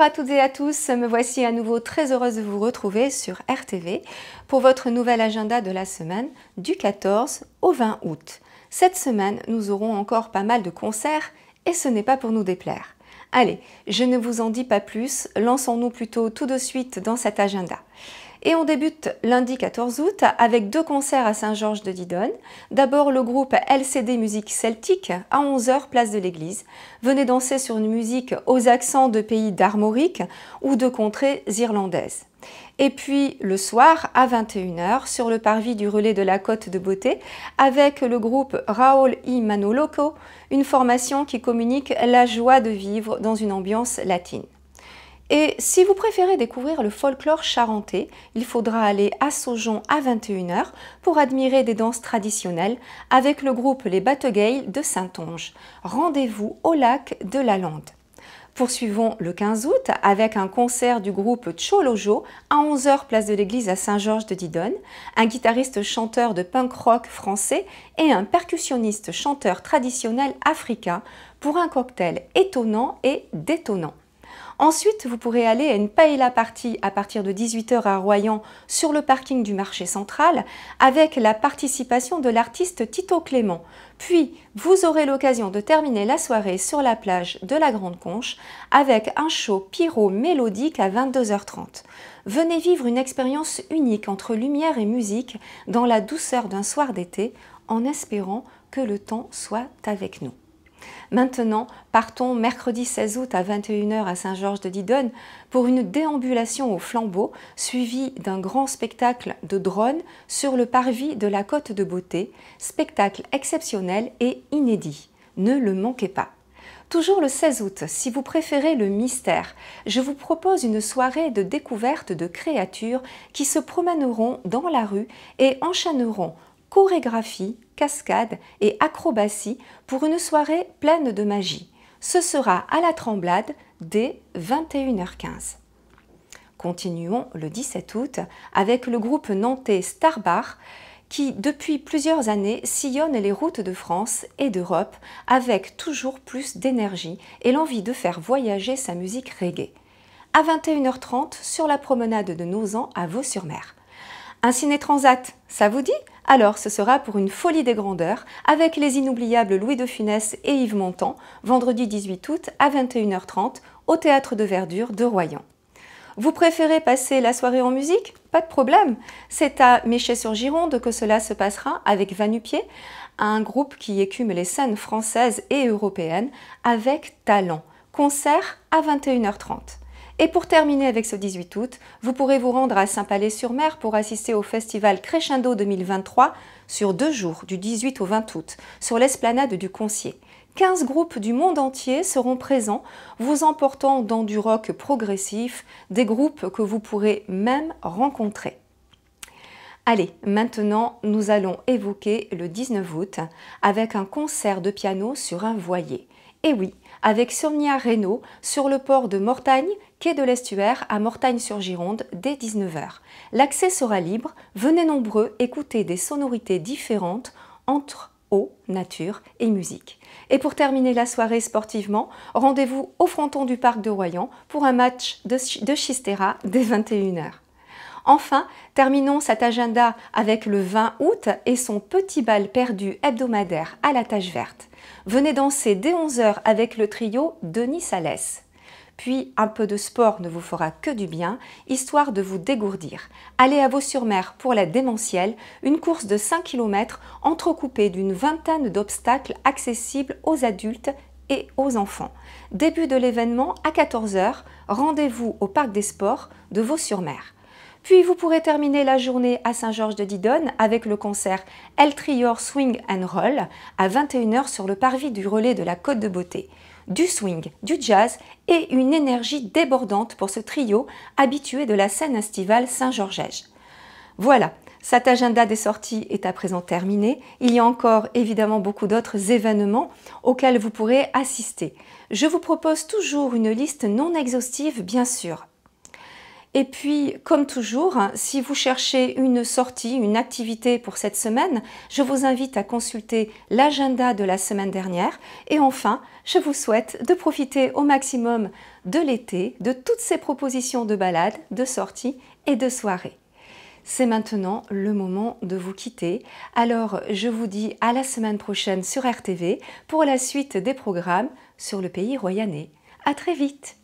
à toutes et à tous, me voici à nouveau très heureuse de vous retrouver sur RTV pour votre nouvel agenda de la semaine du 14 au 20 août. Cette semaine, nous aurons encore pas mal de concerts et ce n'est pas pour nous déplaire. Allez, je ne vous en dis pas plus, lançons-nous plutôt tout de suite dans cet agenda. Et on débute lundi 14 août avec deux concerts à Saint-Georges de Didonne. D'abord le groupe LCD Musique Celtique à 11 h place de l'église. Venez danser sur une musique aux accents de pays d'armorique ou de contrées irlandaises. Et puis le soir à 21 h sur le parvis du relais de la Côte de Beauté avec le groupe Raoul y Manoloco, une formation qui communique la joie de vivre dans une ambiance latine. Et si vous préférez découvrir le folklore charentais, il faudra aller à Saujon à 21 h pour admirer des danses traditionnelles avec le groupe Les Battegails de Saintonge. Rendez-vous au lac de la Lande. Poursuivons le 15 août avec un concert du groupe Tcholojo à 11 h place de l'église à Saint-Georges de Didonne, un guitariste chanteur de punk rock français et un percussionniste chanteur traditionnel africain pour un cocktail étonnant et détonnant. Ensuite, vous pourrez aller à une paella party à partir de 18 h à Royan sur le parking du marché central avec la participation de l'artiste Tito Clément. Puis, vous aurez l'occasion de terminer la soirée sur la plage de la Grande Conche avec un show pyro mélodique à 22 h 30. Venez vivre une expérience unique entre lumière et musique dans la douceur d'un soir d'été en espérant que le temps soit avec nous. Maintenant, partons mercredi 16 août à 21 h à Saint-Georges de Didonne pour une déambulation au flambeau suivie d'un grand spectacle de drones sur le parvis de la Côte de Beauté, spectacle exceptionnel et inédit. Ne le manquez pas. Toujours le 16 août, si vous préférez le mystère, je vous propose une soirée de découverte de créatures qui se promèneront dans la rue et enchaîneront chorégraphie, cascade et acrobatie pour une soirée pleine de magie. Ce sera à la Tremblade dès 21 h 15. Continuons le 17 août avec le groupe nantais Starbar qui, depuis plusieurs années, sillonne les routes de France et d'Europe avec toujours plus d'énergie et l'envie de faire voyager sa musique reggae. À 21 h 30 sur la promenade de Nozan à Vaux-sur-Mer. Un ciné-transat, ça vous dit? Alors ce sera pour une folie des grandeurs avec les inoubliables Louis de Funès et Yves Montand, vendredi 18 août à 21 h 30 au Théâtre de Verdure de Royan. Vous préférez passer la soirée en musique? Pas de problème, c'est à Méchet-sur-Gironde que cela se passera avec Va-Nu-Pied, un groupe qui écume les scènes françaises et européennes avec talent. Concert à 21 h 30. Et pour terminer avec ce 18 août, vous pourrez vous rendre à Saint-Palais-sur-Mer pour assister au festival Crescendo 2023 sur 2 jours, du 18 au 20 août, sur l'esplanade du Concier. 15 groupes du monde entier seront présents, vous emportant dans du rock progressif, des groupes que vous pourrez même rencontrer. Allez, maintenant, nous allons évoquer le 19 août avec un concert de piano sur un voilier. Et oui, avec Sonia Reynaud sur le port de Mortagne, quai de l'Estuaire à Mortagne-sur-Gironde dès 19 h. L'accès sera libre, venez nombreux écouter des sonorités différentes entre eau, nature et musique. Et pour terminer la soirée sportivement, rendez-vous au fronton du parc de Royan pour un match de Chistera dès 21 h. Enfin, terminons cet agenda avec le 20 août et son petit bal perdu hebdomadaire à la Tache Verte. Venez danser dès 11 h avec le trio Denis Salès. Puis un peu de sport ne vous fera que du bien, histoire de vous dégourdir. Allez à Vaux-sur-Mer pour la démentielle, une course de 5 km entrecoupée d'une vingtaine d'obstacles accessibles aux adultes et aux enfants. Début de l'événement à 14 h, rendez-vous au Parc des Sports de Vaux-sur-Mer. Puis vous pourrez terminer la journée à Saint-Georges de Didonne avec le concert El Trior Swing and Roll à 21 h sur le parvis du relais de la Côte de Beauté. Du swing, du jazz et une énergie débordante pour ce trio habitué de la scène estivale saint-georgèse. Voilà, cet agenda des sorties est à présent terminé. Il y a encore évidemment beaucoup d'autres événements auxquels vous pourrez assister. Je vous propose toujours une liste non exhaustive bien sûr. Et puis, comme toujours, si vous cherchez une sortie, une activité pour cette semaine, je vous invite à consulter l'agenda de la semaine dernière. Et enfin, je vous souhaite de profiter au maximum de l'été, de toutes ces propositions de balades, de sorties et de soirées. C'est maintenant le moment de vous quitter. Alors, je vous dis à la semaine prochaine sur RTV pour la suite des programmes sur le pays royannais. À très vite!